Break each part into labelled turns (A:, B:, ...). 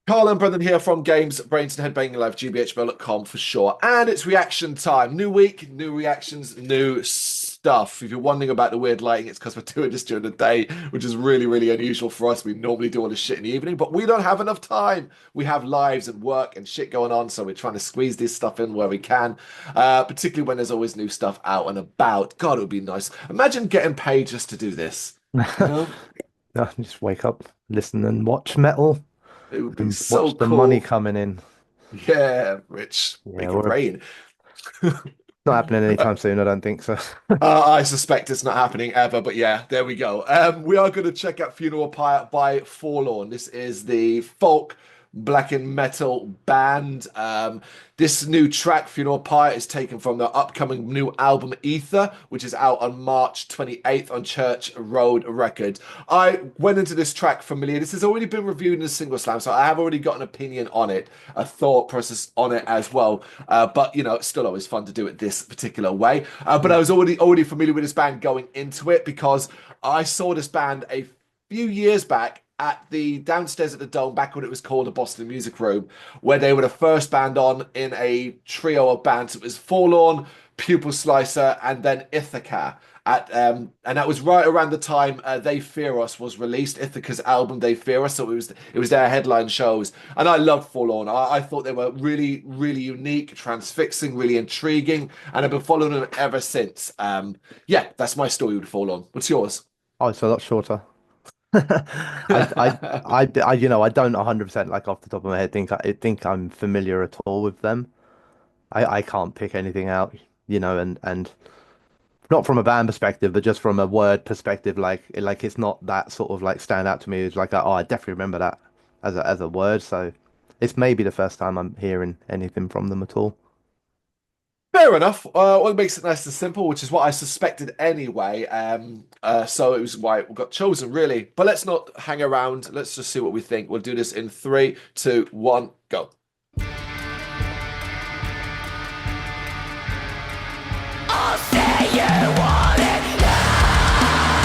A: Carl and Brendan here from Games, Brains and Head-Banging Life, gbhblofficial.com for sure. And it's reaction time. New week, new reactions, new stuff. If you're wondering about the weird lighting, it's because we're doing this during the day, which is really, really unusual for us. We normally do all this shit in the evening, but we don't have enough time. We have lives and work and shit going on, so we're trying to squeeze this stuff in where we can, particularly when there's always new stuff out and about. God, it would be nice. Imagine getting paid just to do this, you know?
B: Just wake up, listen and watch metal
A: It would be
B: and
A: so
B: watch the money
A: cool.
B: coming in.
A: Yeah, Rich,
B: Yeah,
A: make it
B: we're
A: rain.
B: not happening anytime soon, I don't think so.
A: I suspect it's not happening ever, but yeah, there we go. We are going to check out Funeral Pyre by Forlorn. This is the folk black and metal band. This new track, Funeral Pyre, is taken from their upcoming new album, Aether, which is out on March 28th on Church Road Records. I went into this track familiar. This has already been reviewed in a single slam, so I have already got an opinion on it, a thought process on it as well. But you know, it's still always fun to do it this particular way. But I
B: Mm.
A: was already familiar with this band going into it because I saw this band a few years back at the downstairs at the Dome, back when it was called the Boston Music Room, where they were the first band on in a trio of bands. It was Forlorn, Pupil Slicer, and then Ithaca. And that was right around the time They Fear Us was released, Ithaca's album They Fear Us. So it was their headline shows, and I loved Forlorn. I thought they were really really unique, transfixing, really intriguing, and I've been following them ever since. Yeah, that's my story with Forlorn. What's yours?
B: Oh, it's a lot shorter. I don't 100% like off the top of my head think I'm familiar at all with them. I can't pick anything out, and not from a band perspective, but just from a word perspective, like it's not that sort of like stand out to me. It's like, oh, I definitely remember that as a word. So it's maybe the first time I'm hearing anything from them at all.
A: Fair enough. What makes it nice and simple, which is what I suspected anyway. So it was why it got chosen, really. But let's not hang around. Let's just see what we think. We'll do this in three, two, one, go.
C: I'll say you want it now.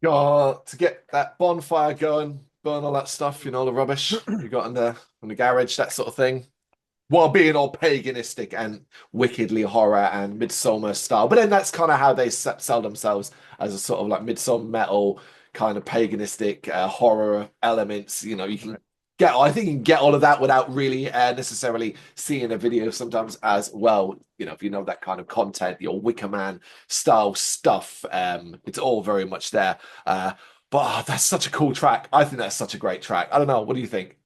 A: Got to get that bonfire going, burn all that stuff, the rubbish you got in the garage, that sort of thing. While being all paganistic and wickedly horror and midsummer style. But then that's kind of how they sell themselves as a sort of like midsummer metal kind of paganistic horror elements. You can
B: Right.
A: I think you can get all of that without really necessarily seeing a video sometimes as well. If you know that kind of content, your Wicker Man style stuff, it's all very much there. But that's such a cool track. I think that's such a great track. I don't know. What do you think?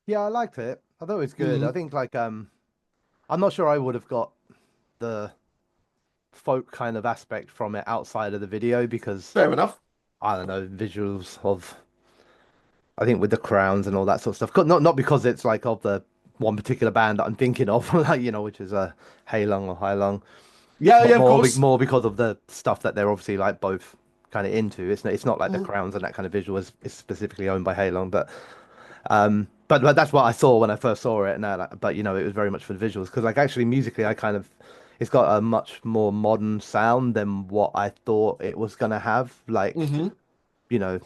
B: Yeah, I liked it. I thought it was good. I
A: Mhm.
B: think like I'm not sure I would have got the folk kind of aspect from it outside of the video because
A: Fair enough.
B: I don't know, visuals of I think with the crowns and all that sort of stuff. Not because it's like of the one particular band that I'm thinking of, like, which is a Haylung or Hailung,
A: Yeah,
B: but
A: yeah, of course.
B: more because of the stuff that they're obviously like both kind of into. It's not like the
A: Mhm.
B: crowns and that kind of visual is specifically owned by Haylung, but that's what I saw when I first saw it. Now, but it was very much for the visuals because like actually musically, I kind of it's got a much more modern sound than what I thought it was gonna have. Like
A: Hmm.
B: you know,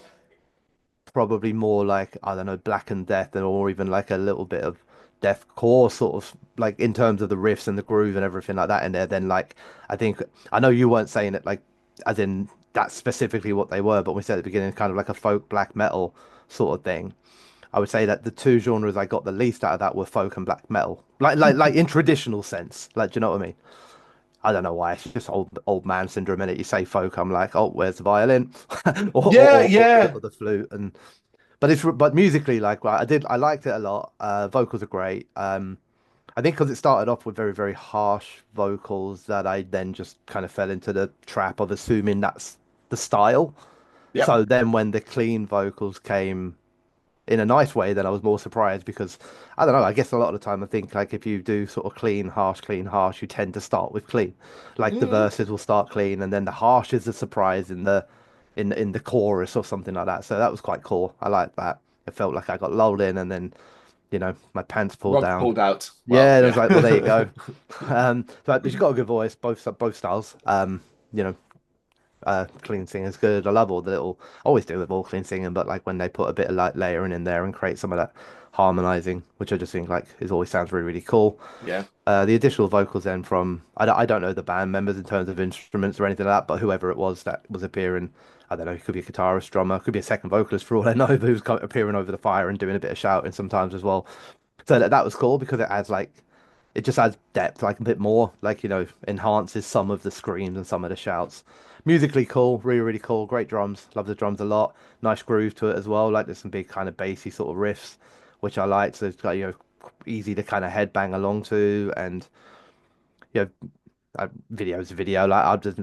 B: probably more like I don't know, Black and Death, or even like a little bit of deathcore sort of like in terms of the riffs and the groove and everything like that in there. Then like I think I know you weren't saying it like as in that's specifically what they were, but we said at the beginning kind of like a folk black metal sort of thing. I would say that the two genres I got the least out of that were folk and black metal, like in traditional sense. Like, do you know what I mean? I don't know why. It's just old man syndrome. And you say folk, I'm like, oh, where's the violin,
A: Yeah, yeah.
B: or the flute? And but musically, like, right, I liked it a lot. Vocals are great. I think because it started off with very very harsh vocals that I then just kind of fell into the trap of assuming that's the style.
A: Yep.
B: So then when the clean vocals came in a nice way, then I was more surprised because I don't know. I guess a lot of the time I think like if you do sort of clean, harsh, you tend to start with clean. Like the
A: Mm.
B: verses will start clean, and then the harsh is a surprise in the chorus or something like that. So that was quite cool. I like that. It felt like I got lulled in, and then my pants pulled
A: Rug
B: down.
A: pulled out.
B: Yeah,
A: Well,
B: and I was like, well, there you
A: yeah.
B: go. But she's got a good voice, both styles. You know, clean singing is good. I love all the little, I always do with all clean singing, but like when they put a bit of like layering in there and create some of that harmonizing, which I just think like is always sounds really, really cool.
A: Yeah.
B: The additional vocals then from, I don't know the band members in terms of instruments or anything like that, but whoever it was that was appearing, I don't know, it could be a guitarist, drummer, could be a second vocalist for all I know, but who's appearing over the fire and doing a bit of shouting sometimes as well. So that was cool because it adds like it just adds depth like a bit more, like enhances some of the screams and some of the shouts. Musically cool, really really cool, great drums, love the drums a lot. Nice groove to it as well, like there's some big kind of bassy sort of riffs which I like, so it's like easy to kind of headbang along to. And you know video's a video, like I just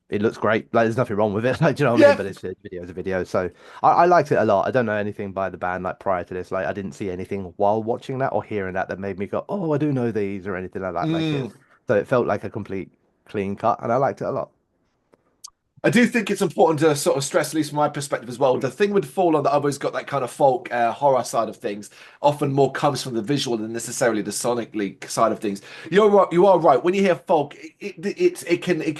B: it looks great. Like there's nothing wrong with it. Like, do you know what I mean?
A: Yeah.
B: But it's a video's a video. So I liked it a lot. I don't know anything by the band like prior to this. Like I didn't see anything while watching that or hearing that made me go, oh, I do know these or anything like that. Like it.
A: Mm.
B: So it felt like a complete clean cut, and I liked it a lot.
A: I do think it's important to sort of stress, at least from my perspective as well. The thing with Fallout that I've always got that kind of folk horror side of things often more comes from the visual than necessarily the sonically side of things. You're right. You are right. When you hear folk, it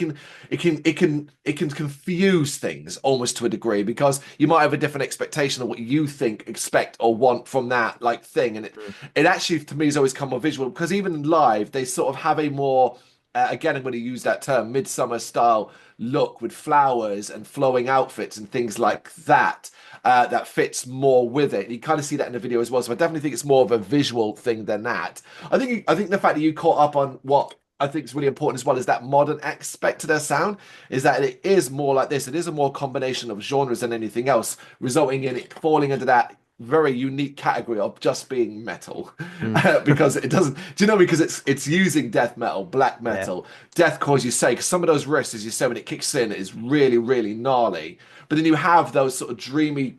A: can confuse things almost to a degree because you might have a different expectation of what you think, expect, or want from that like thing, and
B: Mm.
A: it actually to me has always come more visual because even live they sort of have a more again, I'm going to use that term, midsummer style look with flowers and flowing outfits and things like that. That fits more with it. You kind of see that in the video as well. So I definitely think it's more of a visual thing than that. I think the fact that you caught up on what I think is really important as well is that modern aspect to their sound is that it is more like this. It is a more combination of genres than anything else, resulting in it falling into that very unique category of just being metal
B: Mm.
A: because it doesn't do you know because it's using death metal, black
B: Yeah.
A: metal, deathcore as you say, because some of those riffs as you say when it kicks in is really really gnarly, but then you have those sort of dreamy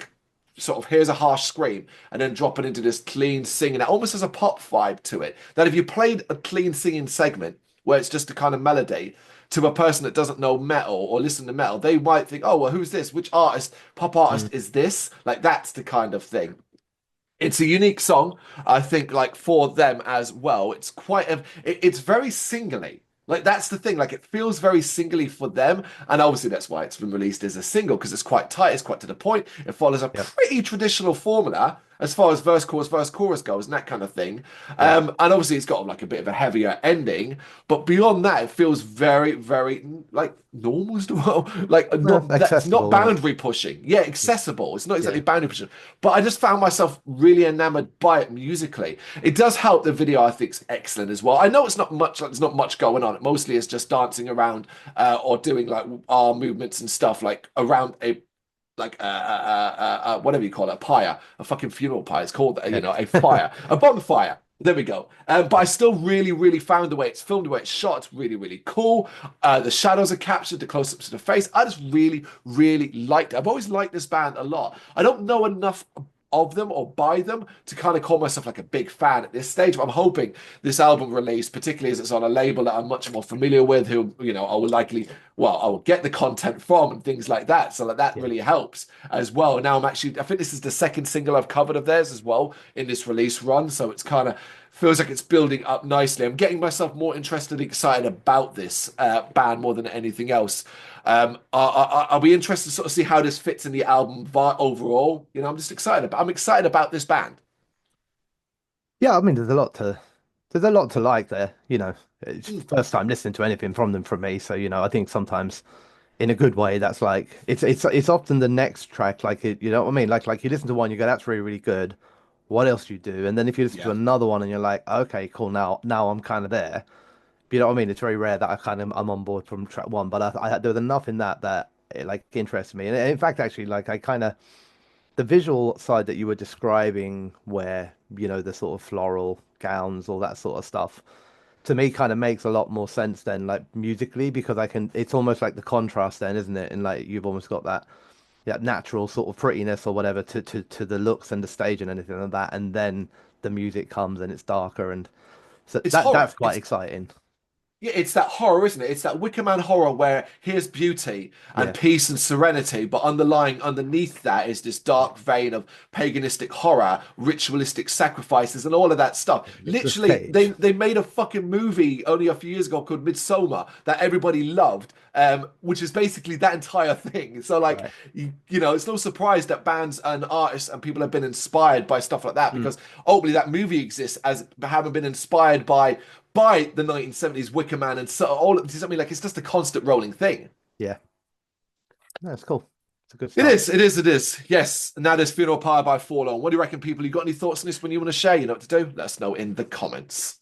A: sort of here's a harsh scream and then dropping into this clean singing that almost has a pop vibe to it that if you played a clean singing segment where it's just a kind of melody to a person that doesn't know metal or listen to metal, they might think, oh well, who's this, which artist, pop
B: Mm.
A: artist is this, like that's the kind of thing. It's a unique song, I think, like for them as well. It's quite it's very singly. Like that's the thing. Like it feels very singly for them, and obviously that's why it's been released as a single because it's quite tight, it's quite to the point. It follows a
B: Yep.
A: pretty traditional formula as far as verse, chorus goes, and that kind of thing.
B: Yeah.
A: And obviously it's got like a bit of a heavier ending, but beyond that, it feels very, very like normal as well. Like not that's not
B: Accessible, isn't it?
A: boundary pushing. Yeah, accessible. It's not exactly
B: Yeah.
A: boundary pushing, but I just found myself really enamored by it musically. It does help. The video I think is excellent as well. I know it's not much. Like, there's not much going on. It mostly is just dancing around or doing like arm movements and stuff like around a whatever you call it, a pyre, a fucking funeral pyre. It's called you know, a fire, a bonfire. There we go. But I still really, really found the way it's filmed, the way it's shot. It's really, really cool. The shadows are captured, the close-ups to the face. I just really, really liked it. I've always liked this band a lot. I don't know enough of them or by them to kind of call myself like a big fan at this stage. But I'm hoping this album release, particularly as it's on a label that I'm much more familiar with, who, you know, I will likely, well, I will get the content from and things like that. So like that
B: Yeah.
A: really helps as well. Now I'm actually, I think this is the second single I've covered of theirs as well in this release run. So it's kind of feels like it's building up nicely. I'm getting myself more interested and excited about this band more than anything else. I'll be interested to sort of see how this fits in the album overall. You know, I'm just excited about. I'm excited about this band.
B: Yeah, I mean, there's a lot to like there. You know, it's first time listening to anything from them from me, so you know, I think sometimes in a good way, that's like it's often the next track, like it, you know what I mean? Like you listen to one, you go, that's really, really good. What else do you do? And then if you listen to
A: Yeah.
B: another one and you're like, okay, cool, now I'm kind of there. You know what I mean? It's very rare that I'm on board from track one, but there was enough in that it like interests me. And in fact, actually, like I kind of the visual side that you were describing, where you know the sort of floral gowns, all that sort of stuff, to me kind of makes a lot more sense then, like musically, because I can. It's almost like the contrast then, isn't it? And like you've almost got that natural sort of prettiness or whatever to the looks and the stage and anything like that, and then the music comes and it's darker, and so
A: It's horror.
B: that's quite exciting.
A: Yeah, it's that horror, isn't it? It's that Wicker Man horror where here's beauty and
B: Yeah,
A: peace and serenity, but underlying underneath that is this dark vein of paganistic horror, ritualistic sacrifices, and all of that stuff.
B: it's the
A: Literally,
B: stage.
A: they made a fucking movie only a few years ago called Midsummer that everybody loved, which is basically that entire thing. So, like,
B: Right.
A: you know, it's no surprise that bands and artists and people have been inspired by stuff like that
B: Mm,
A: because ultimately that movie exists as having been inspired by the 1970s Wicker Man and so all of something like it's just a constant rolling thing.
B: yeah, that's cool. It's a good
A: It
B: start.
A: is, it is, it is. Yes. And now there's Funeral Pyre by Forlorn. What do you reckon, people? You got any thoughts on this when you want to share? You know what to do? Let us know in the comments.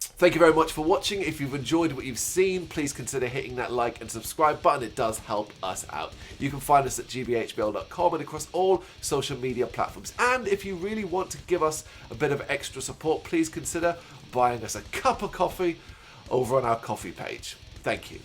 A: Thank you very much for watching. If you've enjoyed what you've seen, please consider hitting that like and subscribe button. It does help us out. You can find us at gbhbl.com and across all social media platforms. And if you really want to give us a bit of extra support, please consider buying us a cup of coffee over on our coffee page. Thank you.